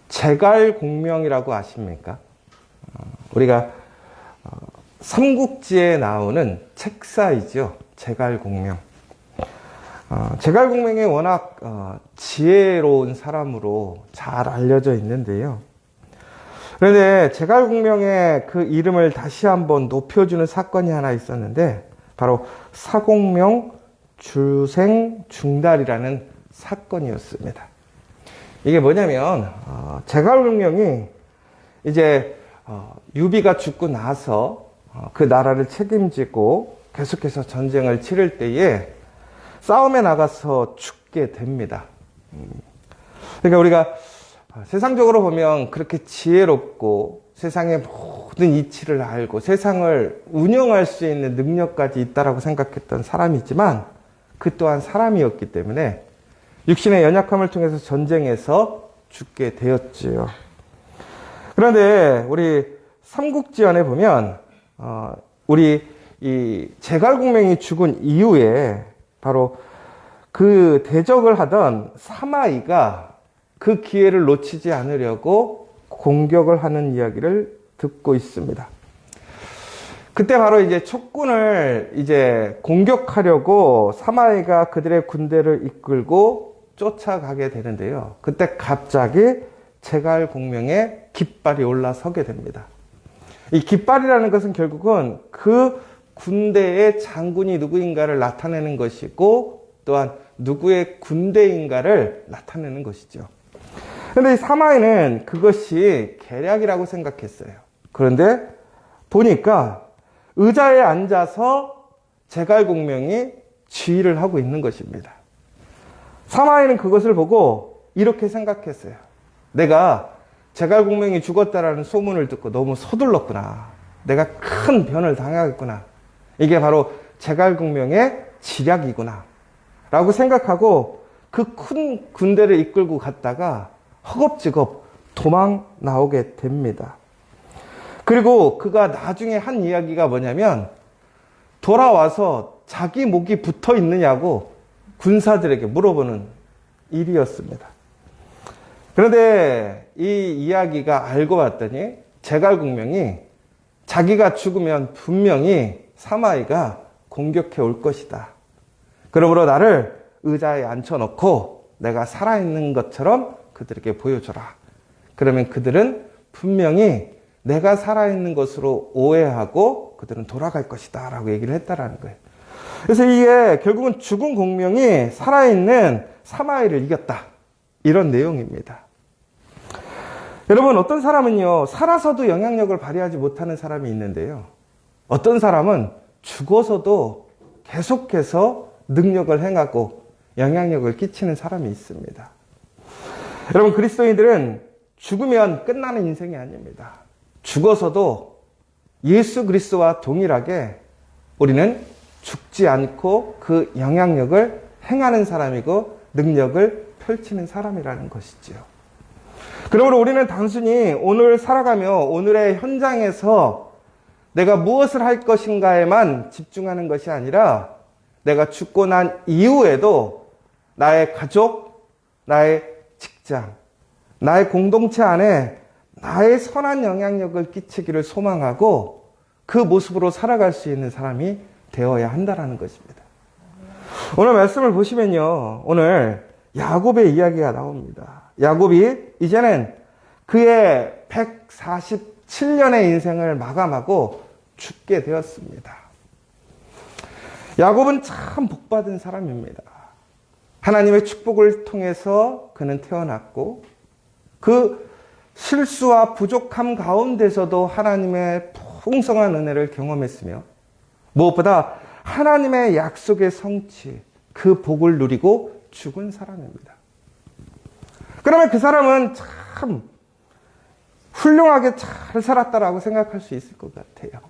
제갈공명이라고 아십니까? 우리가 삼국지에 나오는 책사이죠. 제갈공명. 제갈공명이 워낙 지혜로운 사람으로 잘 알려져 있는데요. 그런데 제갈공명의 그 이름을 다시 한번 높여주는 사건이 하나 있었는데 바로 사공명 주생 중달이라는 사건이었습니다. 이게 뭐냐면 제갈공명이 이제 유비가 죽고 나서 그 나라를 책임지고 계속해서 전쟁을 치를 때에 싸움에 나가서 죽게 됩니다. 그러니까 우리가 세상적으로 보면 그렇게 지혜롭고 세상의 모든 이치를 알고 세상을 운영할 수 있는 능력까지 있다라고 생각했던 사람이지만 그 또한 사람이었기 때문에 육신의 연약함을 통해서 전쟁에서 죽게 되었지요. 그런데 우리 삼국지연에 보면 우리 이 제갈공명이 죽은 이후에 바로 그 대적을 하던 사마이가 그 기회를 놓치지 않으려고 공격을 하는 이야기를 듣고 있습니다. 그때 바로 이제 촉군을 이제 공격하려고 사마이가 그들의 군대를 이끌고 쫓아가게 되는데요. 그때 갑자기 제갈공명의 깃발이 올라서게 됩니다. 이 깃발이라는 것은 결국은 그 군대의 장군이 누구인가를 나타내는 것이고 또한 누구의 군대인가를 나타내는 것이죠. 그런데 이 사마이는 그것이 계략이라고 생각했어요. 그런데 보니까 의자에 앉아서 제갈공명이 지휘를 하고 있는 것입니다. 사마이는 그것을 보고 이렇게 생각했어요. 내가 제갈공명이 죽었다라는 소문을 듣고 너무 서둘렀구나. 내가 큰 변을 당하겠구나. 이게 바로 제갈공명의 지략이구나 라고 생각하고 그 큰 군대를 이끌고 갔다가 허겁지겁 도망 나오게 됩니다. 그리고 그가 나중에 한 이야기가 뭐냐면 돌아와서 자기 목이 붙어 있느냐고 군사들에게 물어보는 일이었습니다. 그런데 이 이야기가 알고 봤더니 제갈공명이 자기가 죽으면 분명히 사마이가 공격해 올 것이다. 그러므로 나를 의자에 앉혀놓고 내가 살아있는 것처럼 그들에게 보여줘라. 그러면 그들은 분명히 내가 살아있는 것으로 오해하고 그들은 돌아갈 것이다 라고 얘기를 했다라는 거예요. 그래서 이게 결국은 죽은 공명이 살아있는 사마이를 이겼다. 이런 내용입니다. 여러분, 어떤 사람은요, 살아서도 영향력을 발휘하지 못하는 사람이 있는데요. 어떤 사람은 죽어서도 계속해서 능력을 행하고 영향력을 끼치는 사람이 있습니다. 여러분, 그리스도인들은 죽으면 끝나는 인생이 아닙니다. 죽어서도 예수 그리스도와 동일하게 우리는 죽지 않고 그 영향력을 행하는 사람이고 능력을 펼치는 사람이라는 것이지요. 그러므로 우리는 단순히 오늘 살아가며 오늘의 현장에서 내가 무엇을 할 것인가에만 집중하는 것이 아니라 내가 죽고 난 이후에도 나의 가족, 나의 직장, 나의 공동체 안에 나의 선한 영향력을 끼치기를 소망하고 그 모습으로 살아갈 수 있는 사람이 되어야 한다는 것입니다. 오늘 말씀을 보시면요. 오늘 야곱의 이야기가 나옵니다. 야곱이 이제는 그의 147년의 인생을 마감하고 죽게 되었습니다. 야곱은 참 복받은 사람입니다. 하나님의 축복을 통해서 그는 태어났고 그 실수와 부족함 가운데서도 하나님의 풍성한 은혜를 경험했으며 무엇보다 하나님의 약속의 성취, 그 복을 누리고 죽은 사람입니다. 그러면 그 사람은 참 훌륭하게 잘 살았다라고 생각할 수 있을 것 같아요.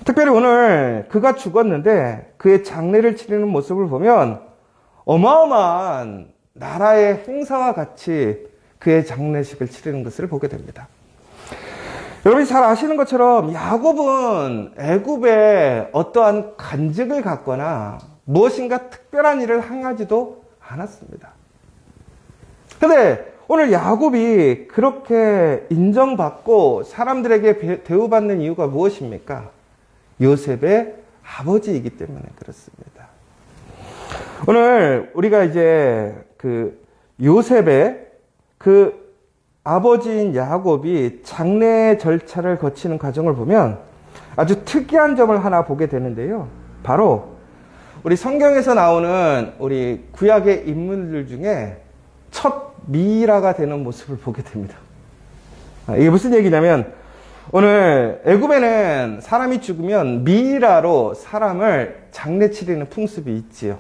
특별히 오늘 그가 죽었는데 그의 장례를 치르는 모습을 보면 어마어마한 나라의 행사와 같이 그의 장례식을 치르는 것을 보게 됩니다. 여러분이 잘 아시는 것처럼 야곱은 애굽에 어떠한 간직을 갖거나 무엇인가 특별한 일을 행하지도 않았습니다. 근데 오늘 야곱이 그렇게 인정받고 사람들에게 대우받는 이유가 무엇입니까? 요셉의 아버지이기 때문에 그렇습니다. 오늘 우리가 이제 그 요셉의 그 아버지인 야곱이 장례 절차를 거치는 과정을 보면 아주 특이한 점을 하나 보게 되는데요. 바로 우리 성경에서 나오는 우리 구약의 인물들 중에 첫 미라가 되는 모습을 보게 됩니다. 이게 무슨 얘기냐면 오늘 애굽에는 사람이 죽으면 미라로 사람을 장례 치르는 풍습이 있지요.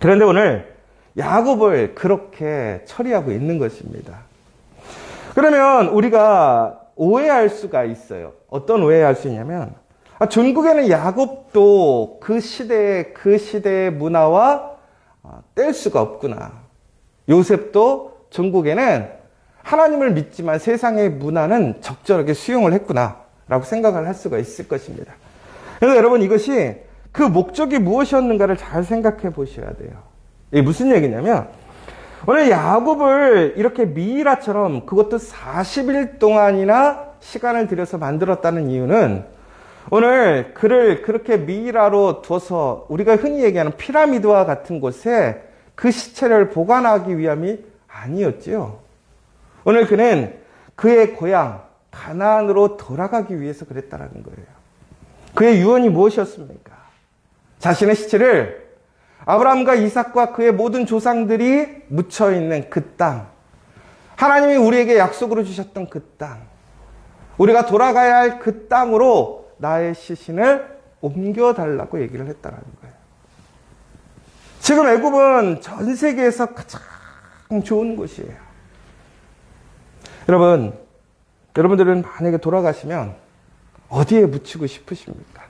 그런데 오늘 야곱을 그렇게 처리하고 있는 것입니다. 그러면 우리가 오해할 수가 있어요. 어떤 오해할 수 있냐면 전국에는 야곱도 그 시대의 문화와 뗄 수가 없구나. 요셉도 전국에는 하나님을 믿지만 세상의 문화는 적절하게 수용을 했구나 라고 생각을 할 수가 있을 것입니다. 그래서 여러분 이것이 그 목적이 무엇이었는가를 잘 생각해 보셔야 돼요. 이게 무슨 얘기냐면 오늘 야곱을 이렇게 미라처럼 그것도 40일 동안이나 시간을 들여서 만들었다는 이유는 오늘 그를 그렇게 미라로 둬서 우리가 흔히 얘기하는 피라미드와 같은 곳에 그 시체를 보관하기 위함이 아니었지요. 오늘 그는 그의 고향 가나안으로 돌아가기 위해서 그랬다는 거예요. 그의 유언이 무엇이었습니까? 자신의 시체를 아브라함과 이삭과 그의 모든 조상들이 묻혀있는 그 땅, 하나님이 우리에게 약속으로 주셨던 그 땅, 우리가 돌아가야 할 그 땅으로 나의 시신을 옮겨달라고 얘기를 했다는 거예요. 지금 애굽은 전 세계에서 가장 좋은 곳이에요. 여러분들은 만약에 돌아가시면 어디에 묻히고 싶으십니까?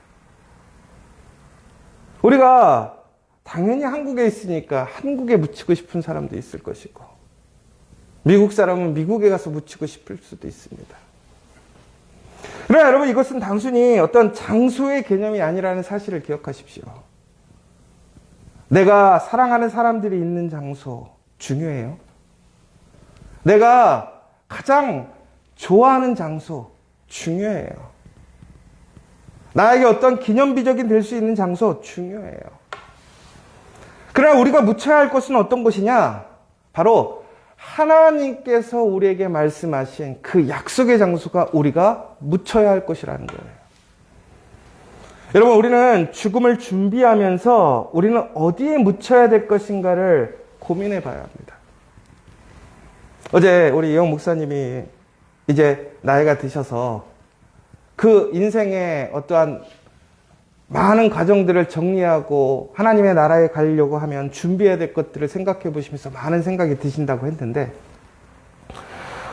우리가 당연히 한국에 있으니까 한국에 묻히고 싶은 사람도 있을 것이고, 미국 사람은 미국에 가서 묻히고 싶을 수도 있습니다. 그러나 여러분, 이것은 단순히 어떤 장소의 개념이 아니라는 사실을 기억하십시오. 내가 사랑하는 사람들이 있는 장소 중요해요. 내가 가장 좋아하는 장소 중요해요. 나에게 어떤 기념비적이 될 수 있는 장소 중요해요. 그러나 우리가 묻혀야 할 곳은 어떤 곳이냐? 바로 하나님께서 우리에게 말씀하신 그 약속의 장소가 우리가 묻혀야 할 곳이라는 거예요. 여러분, 우리는 죽음을 준비하면서 우리는 어디에 묻혀야 될 것인가를 고민해 봐야 합니다. 어제 우리 이영 목사님이 이제 나이가 드셔서 그 인생의 어떠한 많은 과정들을 정리하고 하나님의 나라에 가려고 하면 준비해야 될 것들을 생각해 보시면서 많은 생각이 드신다고 했는데,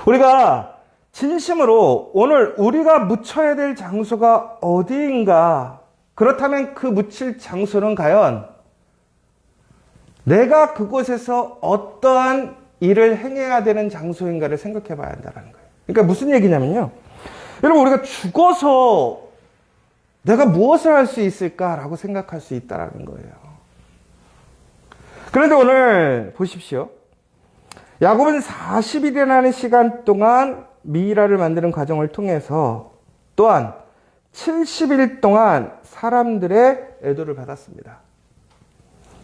우리가 진심으로 오늘 우리가 묻혀야 될 장소가 어디인가, 그렇다면 그 묻힐 장소는 과연 내가 그곳에서 어떠한 일을 행해야 되는 장소인가를 생각해 봐야 한다는 거예요. 그러니까 무슨 얘기냐면요, 여러분, 우리가 죽어서 내가 무엇을 할 수 있을까라고 생각할 수 있다는 거예요. 그런데 오늘 보십시오. 야곱은 40일이라는 시간 동안 미라를 만드는 과정을 통해서 또한 70일 동안 사람들의 애도를 받았습니다.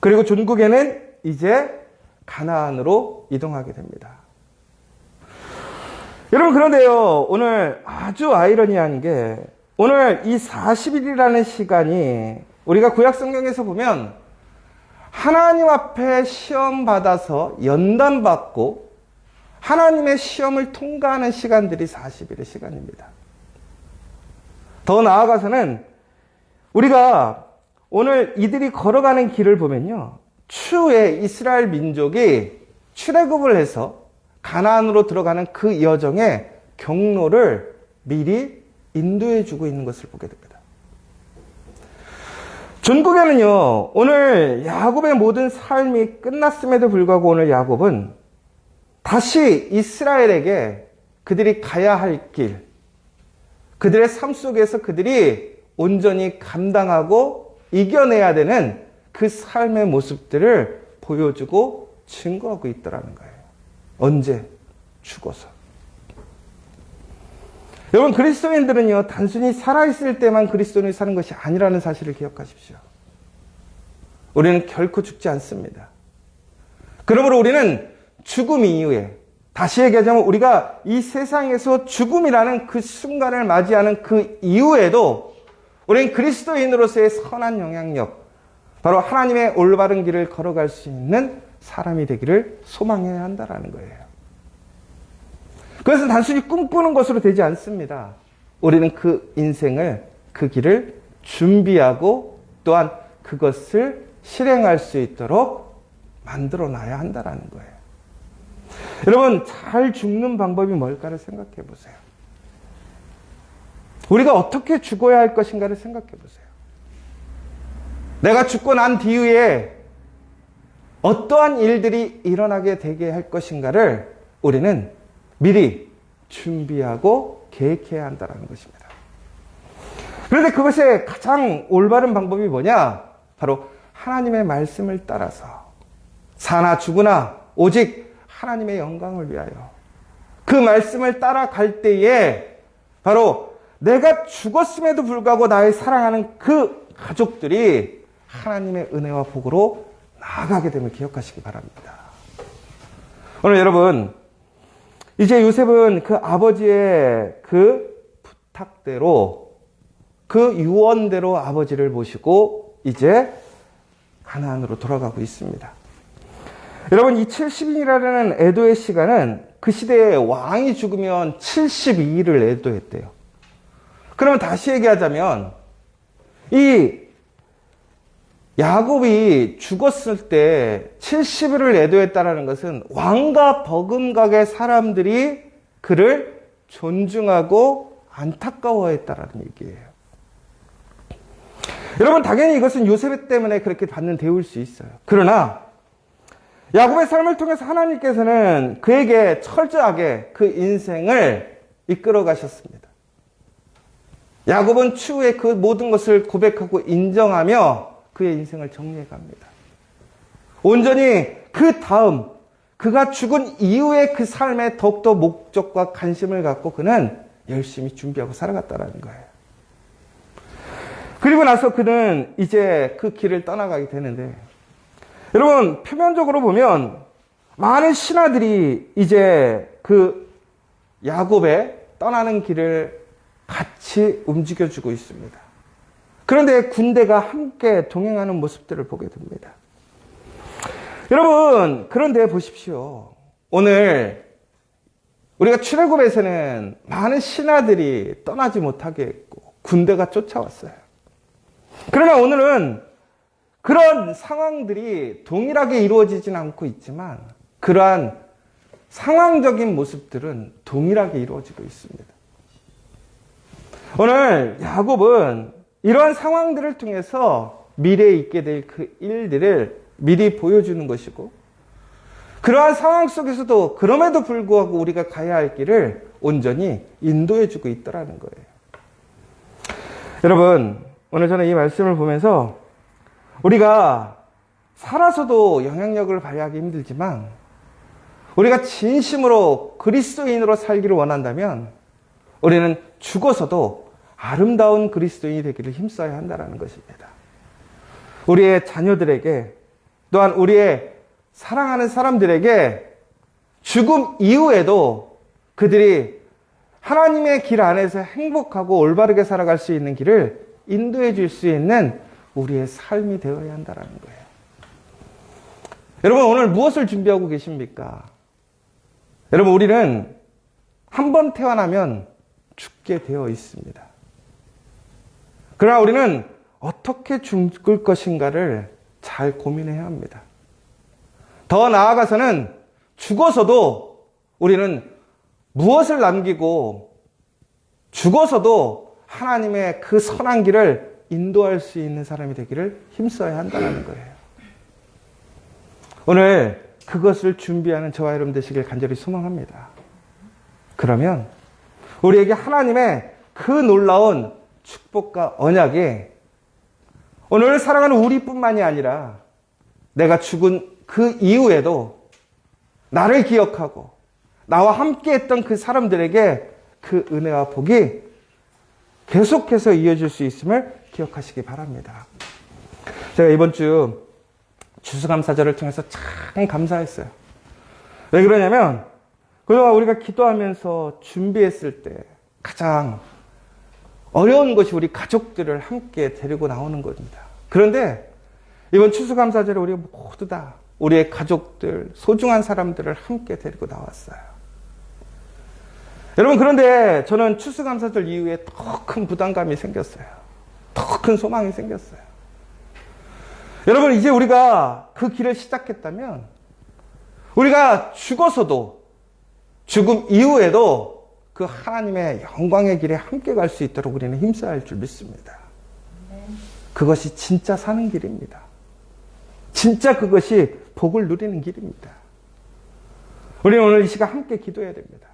그리고 전국에는 이제 가나안으로 이동하게 됩니다. 여러분, 그런데요, 오늘 아주 아이러니한 게, 오늘 이 40일이라는 시간이 우리가 구약 성경에서 보면 하나님 앞에 시험 받아서 연단 받고 하나님의 시험을 통과하는 시간들이 40일의 시간입니다. 더 나아가서는 우리가 오늘 이들이 걸어가는 길을 보면요, 추후에 이스라엘 민족이 출애굽을 해서 가나안으로 들어가는 그 여정의 경로를 미리 인도해 주고 있는 것을 보게 됩니다. 전국에는요, 오늘 야곱의 모든 삶이 끝났음에도 불구하고 오늘 야곱은 다시 이스라엘에게 그들이 가야 할 길, 그들의 삶 속에서 그들이 온전히 감당하고 이겨내야 되는 그 삶의 모습들을 보여주고 증거하고 있더라는 거예요. 언제? 죽어서. 여러분, 그리스도인들은요, 단순히 살아있을 때만 그리스도인이 사는 것이 아니라는 사실을 기억하십시오. 우리는 결코 죽지 않습니다. 그러므로 우리는 죽음 이후에, 다시 얘기하자면 우리가 이 세상에서 죽음이라는 그 순간을 맞이하는 그 이후에도 우리는 그리스도인으로서의 선한 영향력, 바로 하나님의 올바른 길을 걸어갈 수 있는 사람이 되기를 소망해야 한다는 거예요. 그것은 단순히 꿈꾸는 것으로 되지 않습니다. 우리는 그 인생을, 그 길을 준비하고 또한 그것을 실행할 수 있도록 만들어 놔야 한다는 거예요. 여러분, 잘 죽는 방법이 뭘까를 생각해 보세요. 우리가 어떻게 죽어야 할 것인가를 생각해 보세요. 내가 죽고 난 뒤에 어떠한 일들이 일어나게 되게 할 것인가를 우리는 미리 준비하고 계획해야 한다는 것입니다. 그런데 그것의 가장 올바른 방법이 뭐냐? 바로 하나님의 말씀을 따라서 사나 죽으나 오직 하나님의 영광을 위하여 그 말씀을 따라갈 때에 바로 내가 죽었음에도 불구하고 나의 사랑하는 그 가족들이 하나님의 은혜와 복으로 나아가게 됨을 기억하시기 바랍니다. 오늘 여러분, 이제 요셉은 그 아버지의 그 부탁대로, 그 유언대로 아버지를 모시고 이제 가나안으로 돌아가고 있습니다. 여러분, 이 70인이라는 애도의 시간은 그 시대에 왕이 죽으면 72일을 애도했대요. 그러면 다시 얘기하자면 이 야곱이 죽었을 때 70일을 애도했다는 것은 왕과 버금가게 사람들이 그를 존중하고 안타까워했다는 얘기예요. 여러분, 당연히 이것은 요셉 때문에 그렇게 받는 대우일 수 있어요. 그러나 야곱의 삶을 통해서 하나님께서는 그에게 철저하게 그 인생을 이끌어 가셨습니다. 야곱은 추후에 그 모든 것을 고백하고 인정하며 그의 인생을 정리해 갑니다. 온전히 그 다음, 그가 죽은 이후의 그 삶에 더욱더 목적과 관심을 갖고 그는 열심히 준비하고 살아갔다는 거예요. 그리고 나서 그는 이제 그 길을 떠나가게 되는데, 여러분, 표면적으로 보면 많은 신하들이 이제 그 야곱의 떠나는 길을 같이 움직여주고 있습니다. 그런데 군대가 함께 동행하는 모습들을 보게 됩니다. 여러분, 그런데 보십시오. 오늘 우리가 출애굽에서는 많은 신하들이 떠나지 못하게 했고 군대가 쫓아왔어요. 그러나 오늘은 그런 상황들이 동일하게 이루어지진 않고 있지만 그러한 상황적인 모습들은 동일하게 이루어지고 있습니다. 오늘 야곱은 이러한 상황들을 통해서 미래에 있게 될 그 일들을 미리 보여주는 것이고, 그러한 상황 속에서도 그럼에도 불구하고 우리가 가야 할 길을 온전히 인도해주고 있더라는 거예요. 여러분, 오늘 저는 이 말씀을 보면서 우리가 살아서도 영향력을 발휘하기 힘들지만 우리가 진심으로 그리스도인으로 살기를 원한다면 우리는 죽어서도 아름다운 그리스도인이 되기를 힘써야 한다는 것입니다. 우리의 자녀들에게 또한 우리의 사랑하는 사람들에게 죽음 이후에도 그들이 하나님의 길 안에서 행복하고 올바르게 살아갈 수 있는 길을 인도해 줄 수 있는 우리의 삶이 되어야 한다는 거예요. 여러분, 오늘 무엇을 준비하고 계십니까? 여러분, 우리는 한 번 태어나면 죽게 되어 있습니다. 그러나 우리는 어떻게 죽을 것인가를 잘 고민해야 합니다. 더 나아가서는 죽어서도 우리는 무엇을 남기고 죽어서도 하나님의 그 선한 길을 인도할 수 있는 사람이 되기를 힘써야 한다는 거예요. 오늘 그것을 준비하는 저와 여러분 되시길 간절히 소망합니다. 그러면 우리에게 하나님의 그 놀라운 축복과 언약이 오늘 사랑하는 우리뿐만이 아니라 내가 죽은 그 이후에도 나를 기억하고 나와 함께 했던 그 사람들에게 그 은혜와 복이 계속해서 이어질 수 있음을 기억하시기 바랍니다. 제가 이번 주 추수감사절을 통해서 참 감사했어요. 왜 그러냐면 그동안 우리가 기도하면서 준비했을 때 가장 어려운 것이 우리 가족들을 함께 데리고 나오는 겁니다. 그런데 이번 추수감사절에 우리가 모두 다 우리의 가족들, 소중한 사람들을 함께 데리고 나왔어요. 여러분, 그런데 저는 추수감사절 이후에 더 큰 부담감이 생겼어요. 더 큰 소망이 생겼어요. 여러분, 이제 우리가 그 길을 시작했다면 우리가 죽어서도 죽음 이후에도 그 하나님의 영광의 길에 함께 갈 수 있도록 우리는 힘써야 할 줄 믿습니다. 그것이 진짜 사는 길입니다. 진짜 그것이 복을 누리는 길입니다. 우리는 오늘 이 시간 함께 기도해야 됩니다.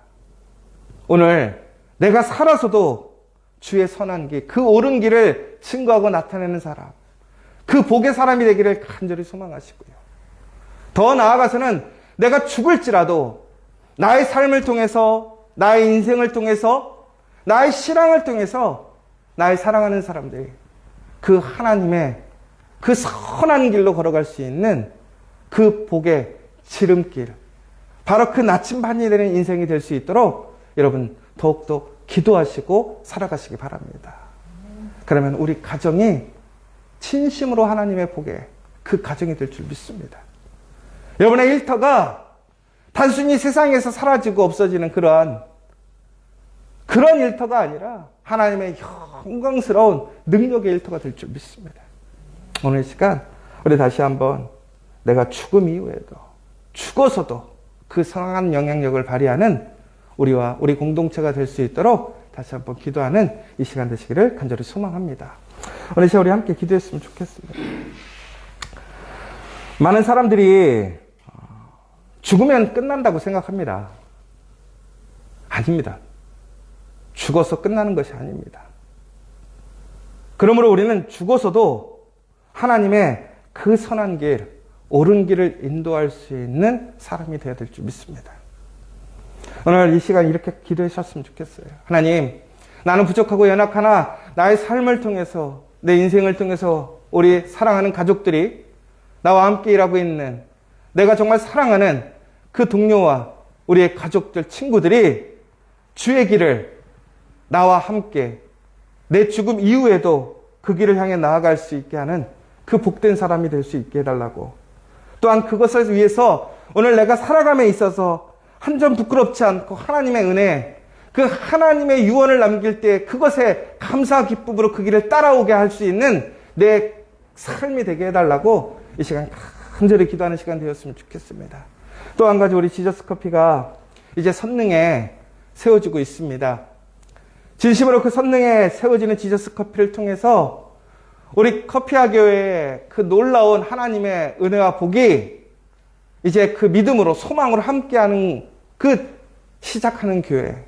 오늘 내가 살아서도 주의 선한 길, 그 옳은 길을 증거하고 나타내는 사람, 그 복의 사람이 되기를 간절히 소망하시고요. 더 나아가서는 내가 죽을지라도 나의 삶을 통해서, 나의 인생을 통해서, 나의 신앙을 통해서 나의 사랑하는 사람들이 그 하나님의 그 선한 길로 걸어갈 수 있는 그 복의 지름길, 바로 그 나침반이 되는 인생이 될 수 있도록 여러분 더욱더 기도하시고 살아가시기 바랍니다. 그러면 우리 가정이 진심으로 하나님의 복의 그 가정이 될 줄 믿습니다. 여러분의 일터가 단순히 세상에서 사라지고 없어지는 그런 일터가 아니라 하나님의 영광스러운 능력의 일터가 될 줄 믿습니다. 오늘 시간 우리 다시 한번 내가 죽음 이후에도 죽어서도 그 선한 영향력을 발휘하는 우리와 우리 공동체가 될 수 있도록 다시 한번 기도하는 이 시간 되시기를 간절히 소망합니다. 오늘 시간 우리 함께 기도했으면 좋겠습니다. 많은 사람들이 죽으면 끝난다고 생각합니다. 아닙니다. 죽어서 끝나는 것이 아닙니다. 그러므로 우리는 죽어서도 하나님의 그 선한 길, 옳은 길을 인도할 수 있는 사람이 되어야 될 줄 믿습니다. 오늘 이 시간 이렇게 기도하셨으면 좋겠어요. 하나님, 나는 부족하고 연약하나 나의 삶을 통해서, 내 인생을 통해서 우리 사랑하는 가족들이 나와 함께 일하고 있는 내가 정말 사랑하는 그 동료와 우리의 가족들, 친구들이 주의 길을 나와 함께 내 죽음 이후에도 그 길을 향해 나아갈 수 있게 하는 그 복된 사람이 될 수 있게 해달라고, 또한 그것을 위해서 오늘 내가 살아감에 있어서 한 점 부끄럽지 않고 하나님의 은혜, 그 하나님의 유언을 남길 때 그것에 감사 기쁨으로 그 길을 따라오게 할 수 있는 내 삶이 되게 해달라고 이 시간 간절히 기도하는 시간 되었으면 좋겠습니다. 또 한 가지, 우리 지저스 커피가 이제 선능에 세워지고 있습니다. 진심으로 그 선능에 세워지는 지저스 커피를 통해서 우리 커피아 교회의 그 놀라운 하나님의 은혜와 복이 이제 그 믿음으로, 소망으로 함께하는 그 시작하는 교회,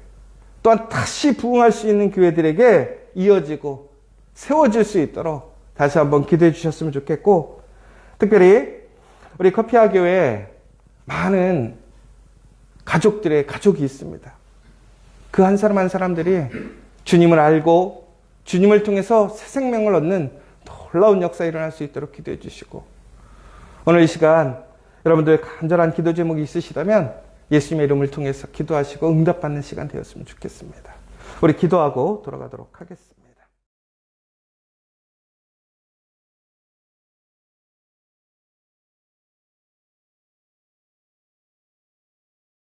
또한 다시 부흥할 수 있는 교회들에게 이어지고 세워질 수 있도록 다시 한번 기도해 주셨으면 좋겠고, 특별히 우리 커피아 교회에 많은 가족들의 가족이 있습니다. 그 한 사람 한 사람들이 주님을 알고 주님을 통해서 새 생명을 얻는 놀라운 역사 일어날 수 있도록 기도해 주시고, 오늘 이 시간 여러분들 간절한 기도 제목이 있으시다면 예수님의 이름을 통해서 기도하시고 응답받는 시간 되었으면 좋겠습니다. 우리 기도하고 돌아가도록 하겠습니다.